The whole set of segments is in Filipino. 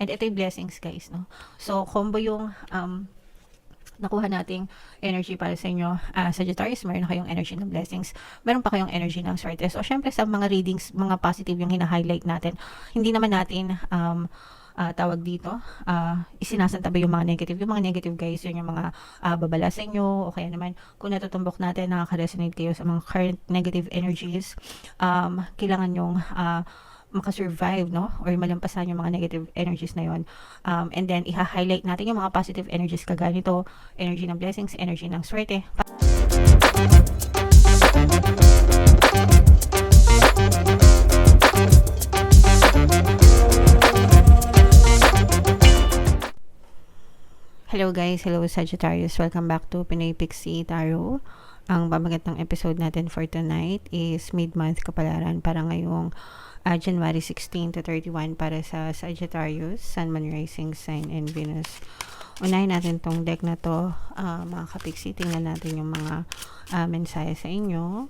And ito yung blessings, guys, no? So, combo yung nakuha nating energy para sa inyo. Sagittarius, meron na kayong energy ng blessings. Meron pa kayong energy ng swerte. So, syempre sa mga readings, mga positive yung hina-highlight natin. Hindi naman natin tawag dito, isinasantabi yung mga negative. Yung mga negative, guys, yun yung mga babala sa inyo, o kaya naman kung natutumbok natin, nakaka-resonate kayo sa mga current negative energies, kailangan yung makasurvive, no? Or malampasan yung mga negative energies na yon. And then, iha-highlight natin yung mga positive energies kagaya nito, energy ng blessings, energy ng swerte. Hello guys, hello Sagittarius. Welcome back to Pinoy Pixie Tarot. Ang pamagat ng episode natin for tonight is mid-month kapalaran para ngayong January 16 to 31 para sa Sagittarius, Sun, Moon, Rising Sign, and Venus. Unahin natin tong deck na to, mga kapiksi. Tingnan natin yung mga mensahe sa inyo.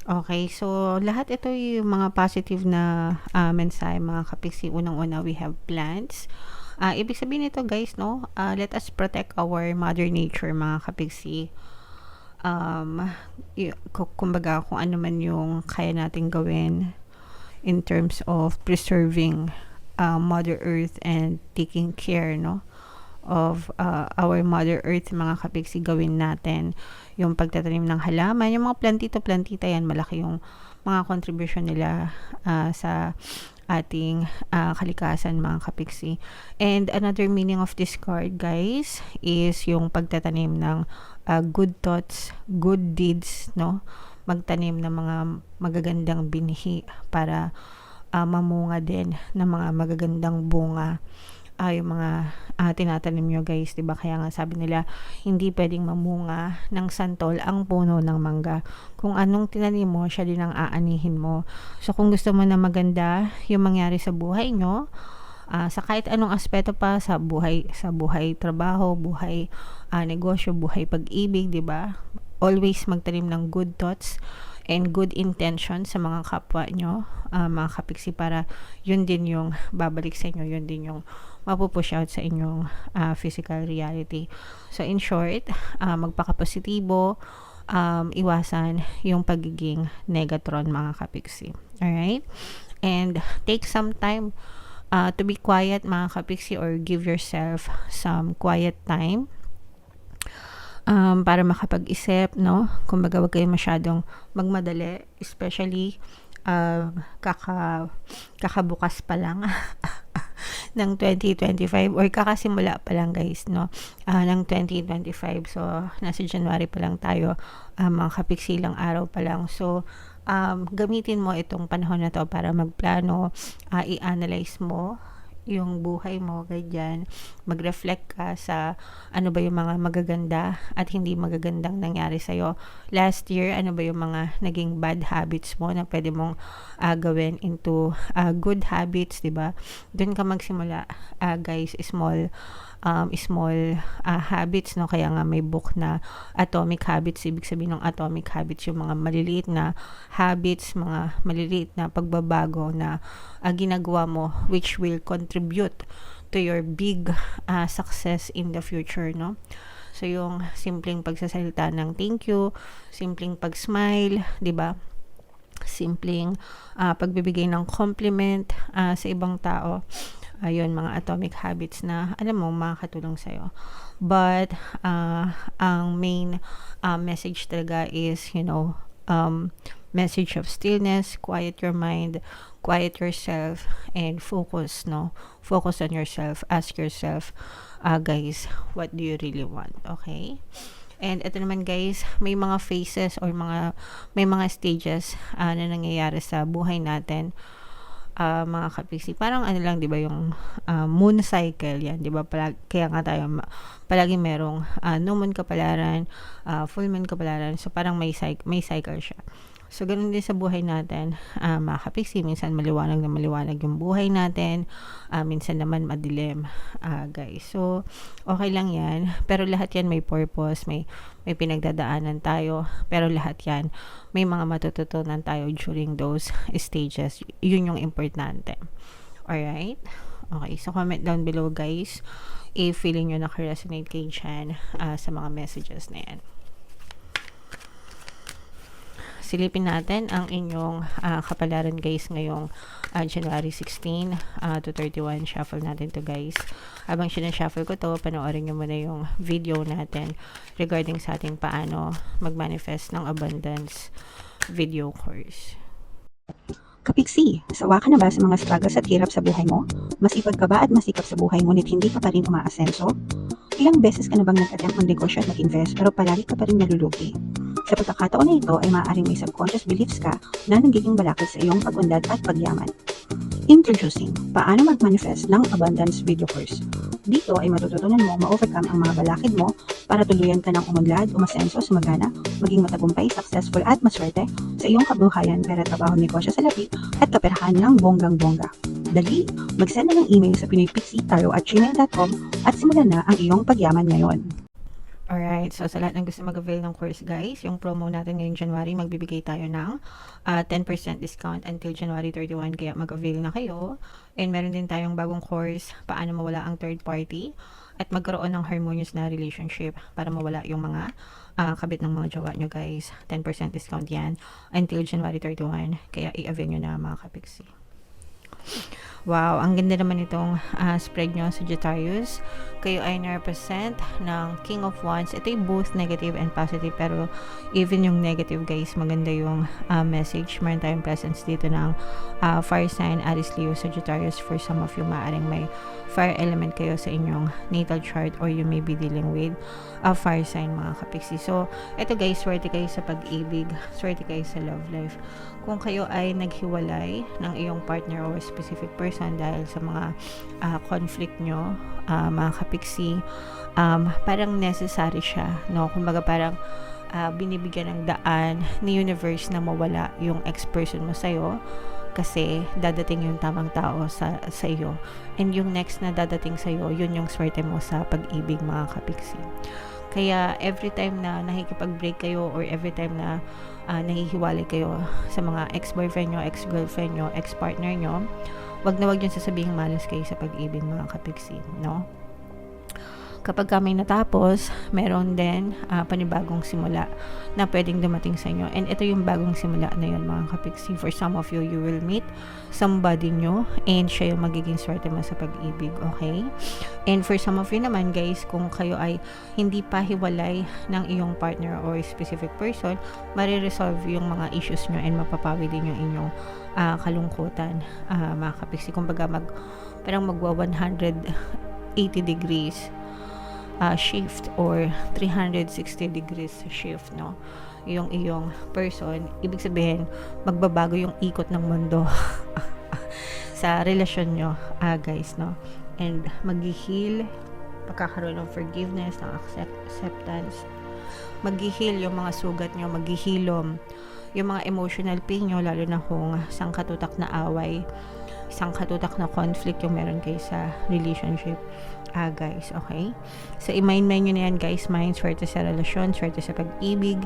Okay, so lahat ito yung mga positive na mensahe, mga kapiksi. Unang-una, we have plants. Ibig sabihin nito, guys, no? Let us protect our mother nature, mga kapiksi. Kumbaga, kung ano man yung kaya natin gawin in terms of preserving Mother Earth and taking care, no, of our Mother Earth, mga kapiksi, gawin natin. Yung pagtatanim ng halaman, yung mga plantito-plantita yan, malaki yung mga contribution nila sa ating kalikasan, mga kapiksi. And another meaning of this card, guys, is yung pagtatanim ng good thoughts, good deeds, no? Magtanim ng mga magagandang binhi para mamunga din ng mga magagandang bunga. Yung mga tinatanim nyo, guys, diba? Kaya nga sabi nila, hindi pwedeng mamunga ng santol ang puno ng mangga. Kung anong tinanim mo, siya din ang aanihin mo. So, kung gusto mo na maganda yung mangyari sa buhay nyo, sa kahit anong aspeto pa, sa buhay trabaho, buhay negosyo, buhay pag-ibig, diba? Always magtanim ng good thoughts and good intention sa mga kapwa nyo, mga kapiksi, para yun din yung babalik sa inyo, yun din yung mapupush out sa inyong physical reality. So, in short, magpaka-positibo, iwasan yung pagiging negatron, mga kapiksi. Alright? And take some time to be quiet, mga kapiksi, or give yourself some quiet time para makapag-isip, no? Kumbaga, wag kayo masyadong magmadali, especially kakabukas pa lang ng 2025, or kakasimula pa lang, guys, no, ng 2025. So, nasa January pa lang tayo, mga kapiksi, lang araw pa lang. So, gamitin mo itong panahon na to para magplano, i-analyze mo yung buhay mo, ganyan. Mag-reflect ka sa ano ba yung mga magaganda at hindi magagandang nangyari sa'yo last year. Ano ba yung mga naging bad habits mo na pwede mong gawin into good habits, diba? Doon ka magsimula, guys. Small habits, no? Kaya nga may book na Atomic Habits. Ibig sabihin ng Atomic Habits, yung mga maliliit na habits, mga maliliit na pagbabago na ginagawa mo, which will contribute to your big success in the future, no? So, yung simpleng pagsasalita ng thank you, simpleng pag-smile, diba? Simpleng pagbibigay ng compliment sa ibang tao. Ayun, mga atomic habits na alam mo makakatulong sa'yo. But ang main message talaga is, message of stillness, quiet your mind, quiet yourself, and focus, no? Focus on yourself. Ask yourself, guys, what do you really want? Okay? And ito naman, guys, may mga phases or may mga stages na nangyayari sa buhay natin, mga kapiksi. Parang ano lang, 'di ba, yung moon cycle 'yan, 'di ba? Kaya nga tayo palagi merong new moon kapalaran, full moon kapalaran. So parang may cycle siya. So, ganun din sa buhay natin, mga kapiksi, minsan maliwanag na maliwanag yung buhay natin, minsan naman madilim, guys. So, okay lang yan, pero lahat yan may purpose, may pinagdadaanan tayo, pero lahat yan, may mga matututunan tayo during those stages. Yun yung importante. Alright? Okay, so comment down below, guys, if feeling nyo naka-resonate kayo dyan sa mga messages na yan. Silipin natin ang inyong kapalaran, guys, ngayong January 16 to 31. Shuffle natin to, guys. Habang sinashuffle ko to, panoorin nyo muna yung video natin regarding sa ating paano mag-manifest ng abundance video course. Kapiksi, sawa ka na ba sa mga struggles at hirap sa buhay mo? Masipag ka ba at masikap sa buhay ngunit hindi ka pa rin umaasenso? Ilang beses ka na bang nag-attempt mag-negosyo at mag-invest pero palagi ka pa rin nalulugi? Sa pagkakataon na ito ay maaaring may subconscious beliefs ka na nagiging balakid sa iyong pag-unlad at pagyaman. Introducing, paano mag-manifest ng abundance video course. Dito ay matututunan mo ma-overcome ang mga balakid mo para tuluyan ka ng umunlad, umasenso, sumagana, maging matagumpay, successful at maswerte sa iyong kabuhayan, pera, trabaho, negosyo sa lapi at kaperahan ng bonggang-bongga. Dali, mag-send na ng email sa pinoypixitaro@gmail.com at simulan na ang iyong pagyaman ngayon. Alright, so sa lahat ng gusto mag-avail ng course, guys, yung promo natin ngayong January, magbibigay tayo ng 10% discount until January 31, kaya mag-avail na kayo. And meron din tayong bagong course, paano mawala ang third party at magkaroon ng harmonious na relationship para mawala yung mga kabit ng mga jowa nyo, guys. 10% discount yan until January 31, kaya i-avail nyo na, mga kapiksi. Wow, ang ganda naman itong spread nyo, Sagittarius. Kayo ay na-represent ng King of Wands. Ito ay both negative and positive, pero even yung negative, guys, maganda yung message. Meron tayong presence dito ng fire sign, Aries, Leo, Sagittarius. For some of you, maaaring may fire element kayo sa inyong natal chart, or you may be dealing with a fire sign, mga kapiksi. So, ito, guys, swerte kayo sa pag-ibig, swerte kayo sa love life. Kung kayo ay naghiwalay ng iyong partner or specific person dahil sa mga conflict nyo, mga kapiksi, parang necessary siya, no? Kumbaga parang binibigyan ng daan ni universe na mawala yung ex-person mo sa'yo, kasi dadating yung tamang tao sa iyo. And yung next na dadating sa'yo, yun yung swerte mo sa pag-ibig, mga kapiksi. Kaya every time na nakikipag-break kayo, or every time na nahihiwalay kayo sa mga ex-boyfriend nyo, ex-girlfriend nyo, ex-partner nyo, wag na wag yung sasabihin malas kayo sa pag-ibig, mga kapiksi, no? Kapag may natapos, meron din panibagong simula na pwedeng dumating sa inyo. And ito yung bagong simula na yun, mga kapiksi. For some of you, you will meet somebody nyo, and siya yung magiging swerte mo sa pag-ibig, okay? And for some of you naman, guys, kung kayo ay hindi pa hiwalay ng iyong partner or specific person, mariresolve yung mga issues nyo and mapapawi din yung inyong kalungkutan, mga kapiksi. Kumbaga parang magwa 180 degrees shift, or 360 degrees shift, no? Yung iyong person, ibig sabihin magbabago yung ikot ng mundo sa relasyon nyo, guys, no? And mag-heal, pagkakaroon ng forgiveness, ng acceptance, mag-heal yung mga sugat nyo, mag-healom yung mga emotional pain nyo, lalo na kung sangkatutak na away, sangkatutak na conflict yung meron kayo sa relationship, guys, okay? So, i-mind nyo na yan, guys. Mind, swerte sa relasyon, swerte sa pag-ibig,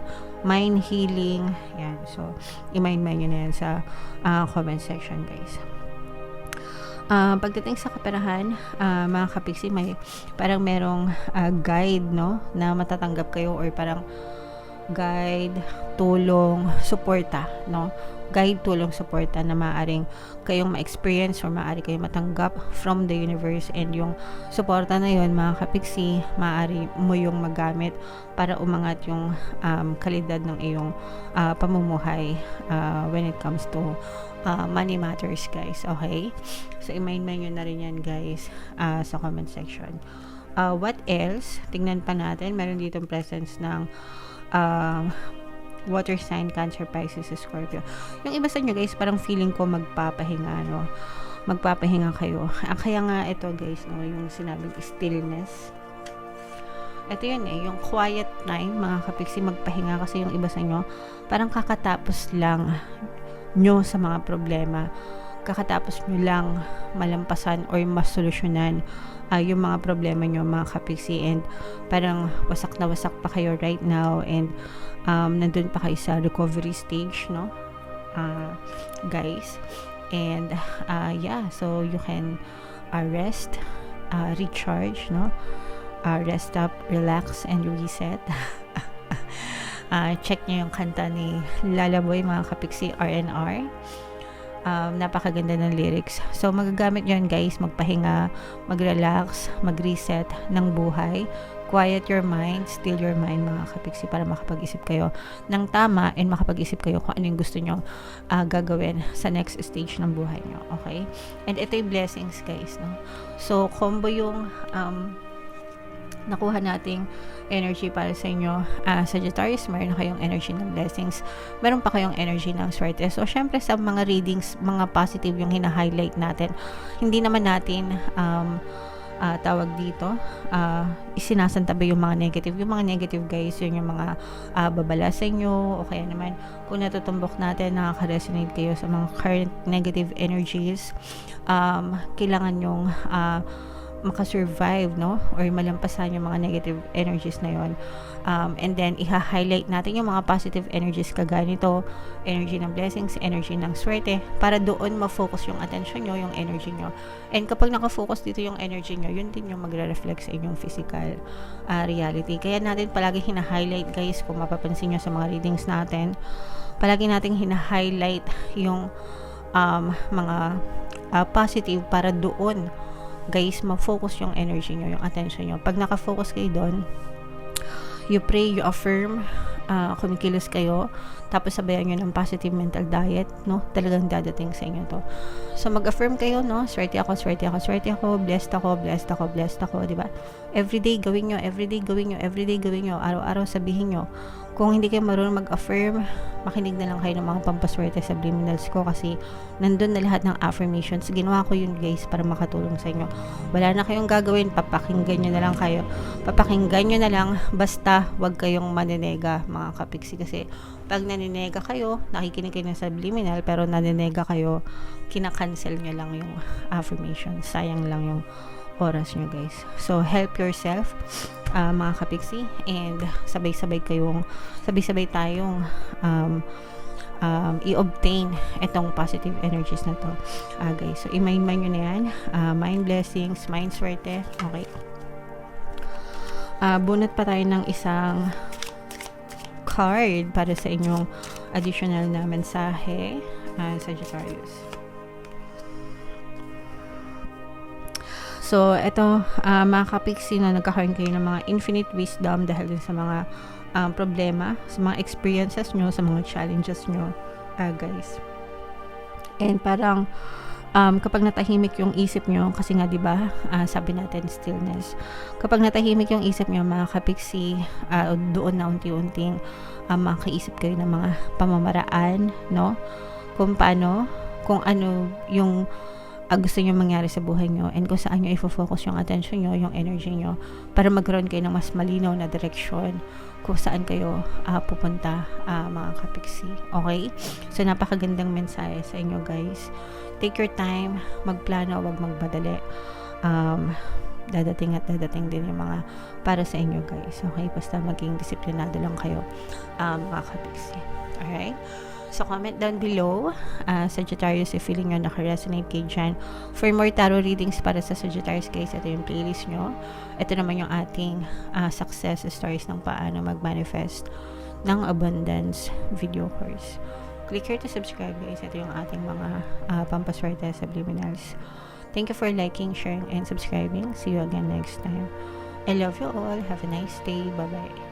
mind healing, yan. So, i-mind nyo na yan sa comment section, guys. Pagdating sa kaperahan, mga kapiksi, may parang merong guide, no, na matatanggap kayo, or parang guide, tulong, suporta, no? Guide, tulong, suporta na maaaring kayong ma-experience or maaari kayong matanggap from the universe. And yung suporta na yun, mga kapiksi, maaari mo yung magamit para umangat yung kalidad ng iyong pamumuhay when it comes to money matters, guys, okay? So, i-mind nyo na rin yan, guys, sa comment section. What else? Tingnan pa natin. Meron ditong presence ng water sign, Cancer, Pisces, Scorpio. Yung iba sa inyo, guys, parang feeling ko magpapahinga, no? Magpapahinga kayo. Kaya nga ito, guys, no, yung sinabing stillness. ito yun yung quiet time, mga kapiksi, magpahinga kasi yung iba sa inyo, parang kakatapos lang nyo sa mga problema. Kakatapos nyo lang malampasan or masolusyonan yung mga problema nyo, mga kapiksi, and parang wasak na wasak pa kayo right now, and nandun pa kayo sa recovery stage, no? Guys. And yeah, so you can rest, recharge, no? Rest up, relax, and reset. Check nyo yung kanta ni Lalaboy, mga kapiksi, RNR. Napakaganda ng lyrics. So magagamit nyo yun, guys, magpahinga, mag-relax, mag-reset ng buhay, quiet your mind, still your mind, mga kapiksi, para makapag-isip kayo ng tama and makapag-isip kayo kung ano yung gusto nyo gagawin sa next stage ng buhay nyo. Okay? And ito yung blessings, guys, no? So combo yung nakuha nating energy para sa inyo. Sagittarius, meron na kayong energy ng blessings, meron pa kayong energy ng swerte. So syempre sa mga readings, mga positive yung hina-highlight natin. Hindi naman natin tawag dito, isinasantabi yung mga negative. Yung mga negative, guys, yun yung mga babala sa inyo, o kaya naman kung natutumbok natin, nakaka-resonate kayo sa mga current negative energies, kailangan yung makasurvive, no? Or malampasan yung mga negative energies na yon. And then iha-highlight natin yung mga positive energies kagaya nito, energy ng blessings, energy ng swerte, para doon ma-focus yung attention nyo, yung energy nyo. And kapag naka-focus dito yung energy nyo, yun din yung magre-reflect sa inyong physical reality. Kaya natin palagi hina-highlight, guys, kung mapapansin nyo sa mga readings natin, palagi natin hina-highlight yung mga positive, para doon, guys, mag-focus yung energy nyo, yung attention nyo. Pag naka-focus kayo doon, you pray, you affirm, kumikilos kayo, tapos sabayan nyo ng positive mental diet, no? Talagang dadating sa inyo to. So mag-affirm kayo, no? Swerte ako, swerte ako, swerte ako, blessed ako, blessed ako, blessed ako, di ba? Everyday gawin nyo, everyday gawin nyo, everyday gawin nyo, araw-araw sabihin nyo. Kung hindi kayo marunong mag-affirm, makinig na lang kayo ng mga pampaswerte sa subliminals ko, kasi nandun na lahat ng affirmations. Ginawa ko yun, guys, para makatulong sa inyo. Wala na kayong gagawin, papakinggan nyo na lang kayo. Papakinggan nyo na lang, basta wag kayong maninega, mga kapiksi, kasi pag naninega kayo, nakikinig kayo ng subliminal, pero naninega kayo, kinakancel nyo lang yung affirmation. Sayang lang yung oras nyo, guys. So help yourself, mga kapiksi, and sabay-sabay tayong i-obtain itong positive energies na to, guys. So i-mind nyo na yan, mind blessings, mind swerte. Okay, bunot pa tayo ng isang card para sa inyong additional na mensahe, Sagittarius. So, ito, mga kapiksi, na nagkakaroon kayo ng mga infinite wisdom dahil din sa mga problema, sa mga experiences nyo, sa mga challenges nyo, guys. And parang, kapag natahimik yung isip nyo, kasi nga, diba, sabi natin, stillness. Kapag natahimik yung isip nyo, mga kapiksi, doon na unti-unting makaisip kayo ng mga pamamaraan, no? Kung paano, kung ano yung gusto nyo mangyari sa buhay nyo, and kung saan nyo i-focus yung attention nyo, yung energy nyo, para magkaroon kayo ng mas malinaw na direksyon kung saan kayo pupunta, mga kapiksi. Okay? So, napakagandang mensahe sa inyo, guys. Take your time, magplano, wag magmadali. Dadating at dadating din yung mga para sa inyo, guys. Okay? Basta maging disiplinado lang kayo, mga kapiksi. Alright? So, comment down below, Sagittarius, if feeling nyo naka-resonate kayo dyan. For more tarot readings para sa Sagittarius, guys, ito yung playlist nyo. Ito naman yung ating success stories ng paano mag-manifest ng abundance video course. Click here to subscribe, guys. Ito yung ating mga pampaswerte subliminals. Thank you for liking, sharing, and subscribing. See you again next time. I love you all. Have a nice day. Bye-bye.